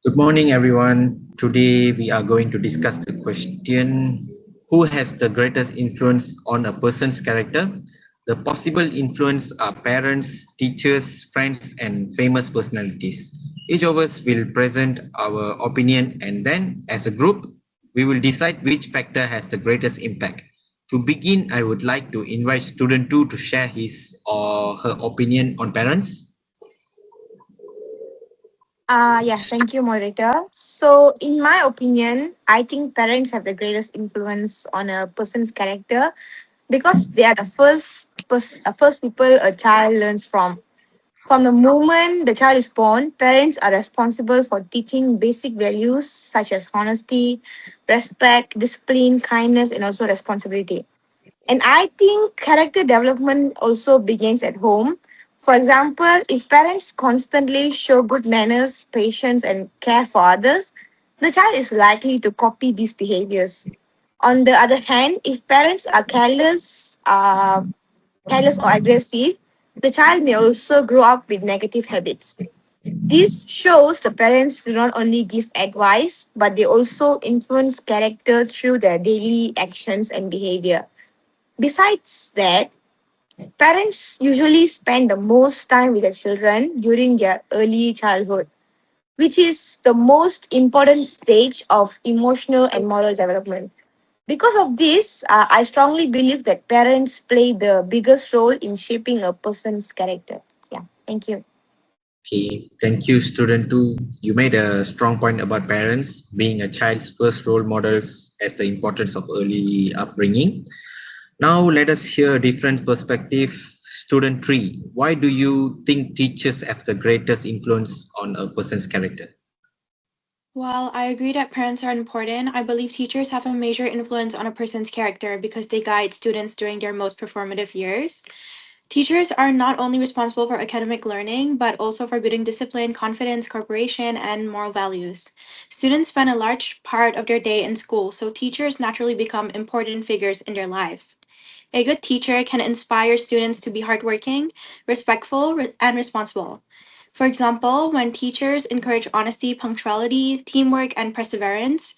Good morning, everyone. Today we are going to discuss the question, who has the greatest influence on a person's character? The possible influence are parents, teachers, friends, and famous personalities. Each of us will present our opinion, and then, as a group, we will decide which factor has the greatest impact. To begin, I would like to invite student 2 to share his or her opinion on parents. Thank you, moderator. So, in my opinion, I think parents have the greatest influence on a person's character because they are the first people a child learns from. From the moment the child is born, parents are responsible for teaching basic values such as honesty, respect, discipline, kindness, and also responsibility. And I think character development also begins at home. For example, if parents constantly show good manners, patience, and care for others, the child is likely to copy these behaviors. On the other hand, if parents are careless or aggressive, the child may also grow up with negative habits. This shows the parents do not only give advice, but they also influence character through their daily actions and behavior. Besides that, parents usually spend the most time with their children during their early childhood, which is the most important stage of emotional and moral development. Because of this, I strongly believe that parents play the biggest role in shaping a person's character. Yeah, thank you. Okay, thank you, student two. You made a strong point about parents being a child's first role models as the importance of early upbringing. Now let us hear a different perspective. Student three, why do you think teachers have the greatest influence on a person's character? While I agree that parents are important, I believe teachers have a major influence on a person's character because they guide students during their most performative years. Teachers are not only responsible for academic learning, but also for building discipline, confidence, cooperation, and moral values. Students spend a large part of their day in school, so teachers naturally become important figures in their lives. A good teacher can inspire students to be hardworking, respectful, and responsible. For example, when teachers encourage honesty, punctuality, teamwork, and perseverance,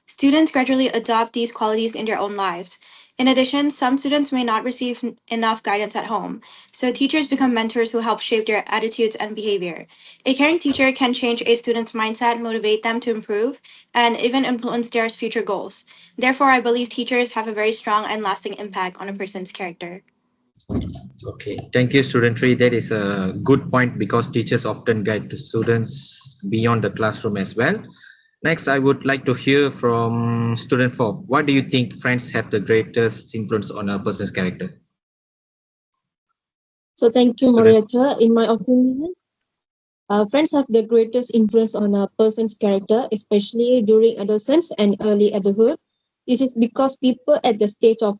students gradually adopt these qualities in their own lives. In addition, some students may not receive enough guidance at home, so teachers become mentors who help shape their attitudes and behavior. A caring teacher can change a student's mindset, motivate them to improve, and even influence their future goals. Therefore, I believe teachers have a very strong and lasting impact on a person's character. Okay, thank you, student three. That is a good point because teachers often guide to students beyond the classroom as well. Next, I would like to hear from student four. Why do you think friends have the greatest influence on a person's character? So thank you, Student. moderator. In my opinion, friends have the greatest influence on a person's character, especially during adolescence and early adulthood. This is because people at the stage of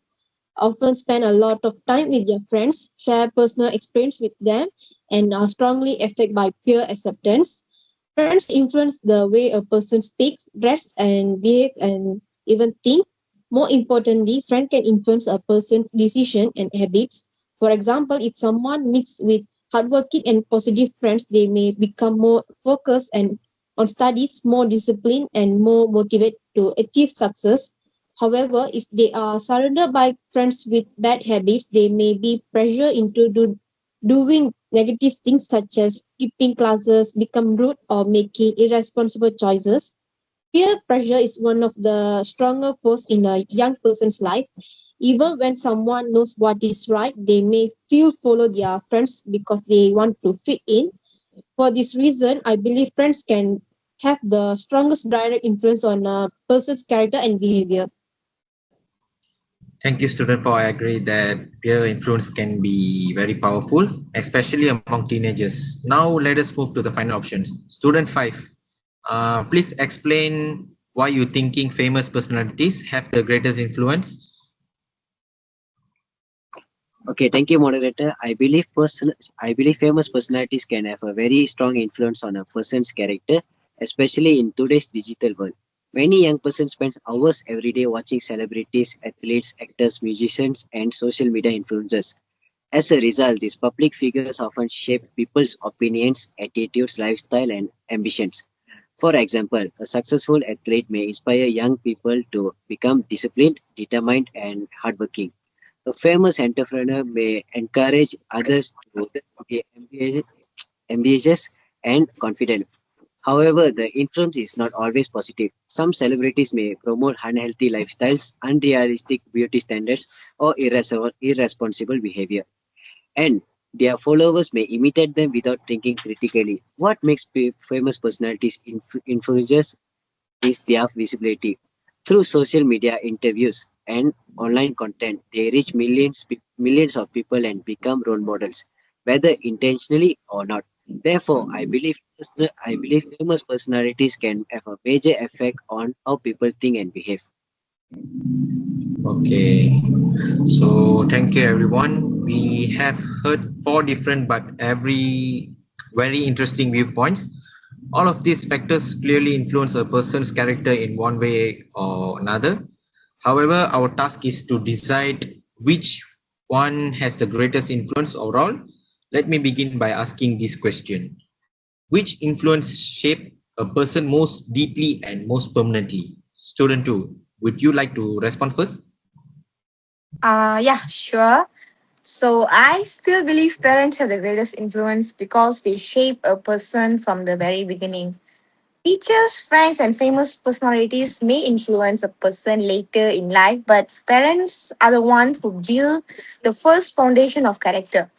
often spend a lot of time with their friends, share personal experience with them, and are strongly affected by peer acceptance. Friends influence the way a person speaks, dress, and behave, and even think. More importantly, friends can influence a person's decision and habits. For example, if someone mixes with hardworking and positive friends, they may become more focused and on studies, more disciplined, and more motivated to achieve success. However, if they are surrounded by friends with bad habits, they may be pressured into doing negative things such as skipping classes, become rude, or making irresponsible choices. Peer pressure is one of the stronger forces in a young person's life. Even when someone knows what is right, they may still follow their friends because they want to fit in. For this reason, I believe friends can have the strongest direct influence on a person's character and behavior. Thank you, student four. I agree that peer influence can be very powerful, especially among teenagers. Now, let us move to the final options. Student five, please explain why you thinking famous personalities have the greatest influence. Okay, thank you, moderator. I believe famous personalities can have a very strong influence on a person's character, especially in today's digital world. Many young persons spend hours every day watching celebrities, athletes, actors, musicians, and social media influencers. As a result, these public figures often shape people's opinions, attitudes, lifestyle, and ambitions. For example, a successful athlete may inspire young people to become disciplined, determined, and hardworking. A famous entrepreneur may encourage others to be ambitious and confident. However, the influence is not always positive. Some celebrities may promote unhealthy lifestyles, unrealistic beauty standards, or irresponsible behavior, and their followers may imitate them without thinking critically. What makes famous personalities influencers is their visibility. Through social media interviews and online content, they reach millions of people and become role models, whether intentionally or not. Therefore, I believe famous personalities can have a major effect on how people think and behave. Okay, so thank you everyone. We have heard four different but every very interesting viewpoints. All of these factors clearly influence a person's character in one way or another. However, our task is to decide which one has the greatest influence overall. Let me begin by asking this question. Which influence shape a person most deeply and most permanently? Student 2, would you like to respond first? Yeah, sure. So I still believe parents have the greatest influence because they shape a person from the very beginning. Teachers, friends, and famous personalities may influence a person later in life, but parents are the ones who build the first foundation of character.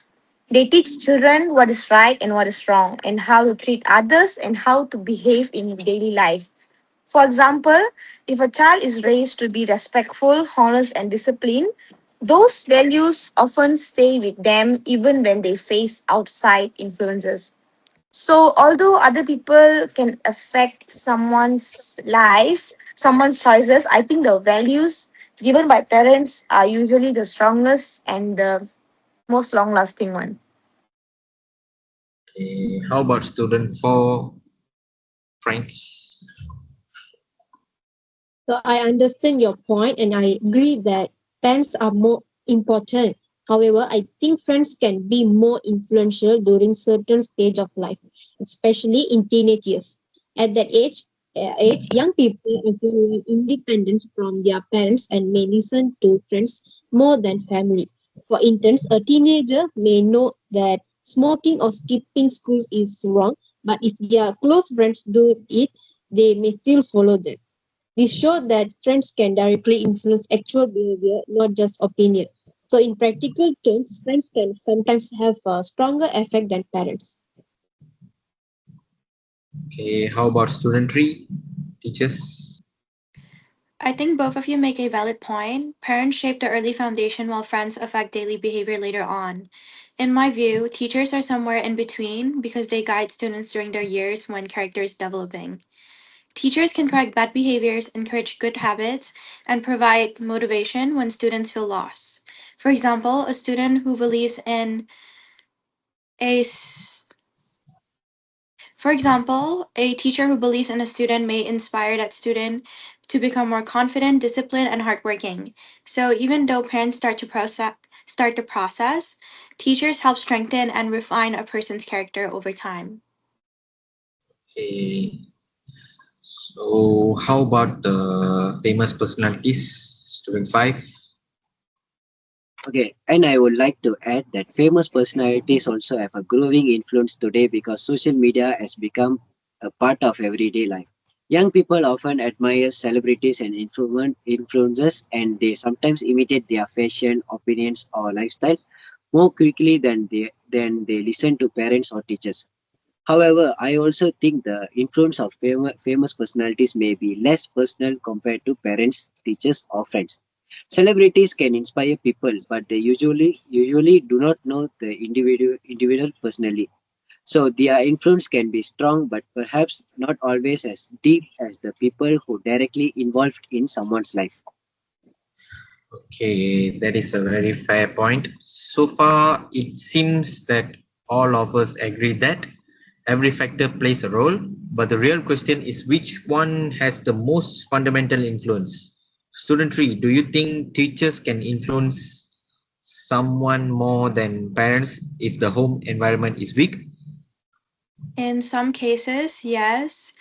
They teach children what is right and what is wrong, and how to treat others and how to behave in daily life. For example, if a child is raised to be respectful, honest, and disciplined, those values often stay with them even when they face outside influences. So, although other people can affect someone's life, someone's choices, I think the values given by parents are usually the strongest and the most long lasting one. Okay, how about student 4, Franks? So I understand your point and I agree that parents are more important. However, I think friends can be more influential during certain stage of life, especially in teenage years. At that age, young people are feeling independent from their parents and may listen to friends more than family. For instance, a teenager may know that smoking or skipping school is wrong, but if their close friends do it, they may still follow them. This showed that friends can directly influence actual behavior, not just opinion. So, in practical terms, friends can sometimes have a stronger effect than parents. Okay, how about student 3, teachers? I think both of you make a valid point. Parents shape the early foundation while friends affect daily behavior later on. In my view, teachers are somewhere in between because they guide students during their years when character is developing. Teachers can correct bad behaviors, encourage good habits, and provide motivation when students feel lost. For example, a a teacher who believes in a student may inspire that student to become more confident, disciplined, and hardworking. So even though parents start the process, teachers help strengthen and refine a person's character over time. Okay, so how about the famous personalities? Student 5. Okay, and I would like to add that famous personalities also have a growing influence today because social media has become a part of everyday life. Young people often admire celebrities and influencers, and they sometimes imitate their fashion, opinions, or lifestyle more quickly than they listen to parents or teachers. However, I also think the influence of famous personalities may be less personal compared to parents, teachers, or friends. Celebrities can inspire people, but they usually do not know the individual personally. So their influence can be strong, but perhaps not always as deep as the people who directly involved in someone's life. Okay, that is a very fair point. So far, it seems that all of us agree that every factor plays a role, but the real question is which one has the most fundamental influence? Student 3, do you think teachers can influence someone more than parents if the home environment is weak? In some cases, yes.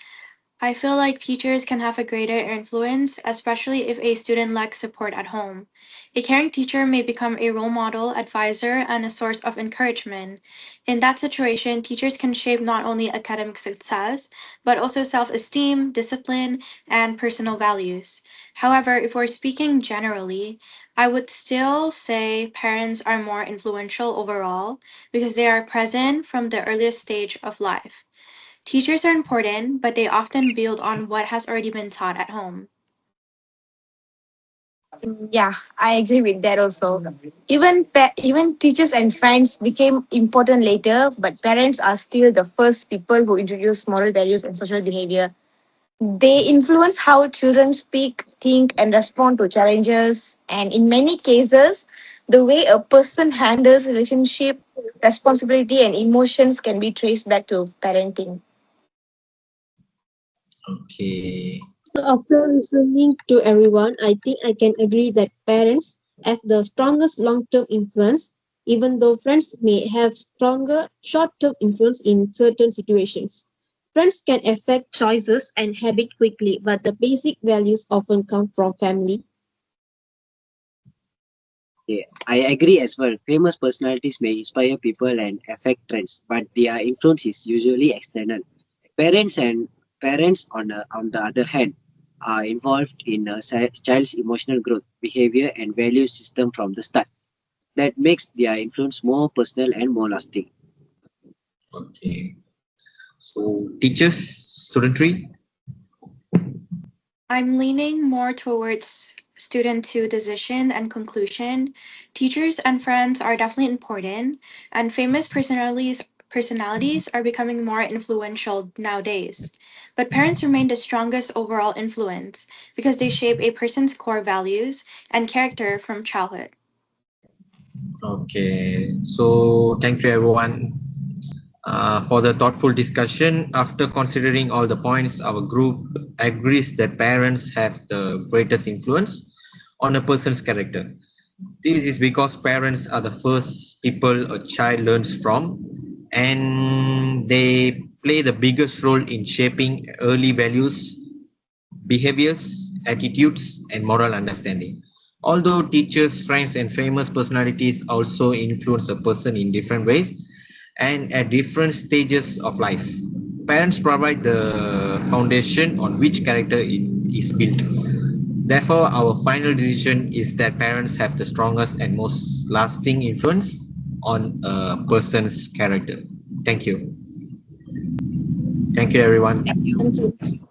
I feel like teachers can have a greater influence, especially if a student lacks support at home. A caring teacher may become a role model, advisor, and a source of encouragement. In that situation, teachers can shape not only academic success, but also self-esteem, discipline, and personal values. However, if we're speaking generally, I would still say parents are more influential overall because they are present from the earliest stage of life. Teachers are important, but they often build on what has already been taught at home. Yeah, I agree with that also. Even teachers and friends became important later, but parents are still the first people who introduce moral values and social behavior. They influence how children speak, think, and respond to challenges. And in many cases, the way a person handles relationship, responsibility, and emotions can be traced back to parenting. Okay. So after listening to everyone, I think I can agree that parents have the strongest long-term influence, even though friends may have stronger short-term influence in certain situations. Friends can affect choices and habit quickly, but the basic values often come from family. Yeah, I agree as well. Famous personalities may inspire people and affect trends, but their influence is usually external. Parents and parents, on the other hand, are involved in a child's emotional growth, behavior, and value system from the start. That makes their influence more personal and more lasting. Okay. So teachers, studentry. I'm leaning more towards student to decision and conclusion. Teachers and friends are definitely important, and famous personalities are becoming more influential nowadays. But parents remain the strongest overall influence because they shape a person's core values and character from childhood. Okay. So thank you everyone for the thoughtful discussion. After considering all the points, our group agrees that parents have the greatest influence on a person's character. This is because parents are the first people a child learns from, and they play the biggest role in shaping early values, behaviors, attitudes, and moral understanding. Although teachers, friends, and famous personalities also influence a person in different ways and at different stages of life, parents provide the foundation on which character is built. Therefore, our final decision is that parents have the strongest and most lasting influence on a person's character. Thank you. Thank you, everyone. Thank you. Thank you.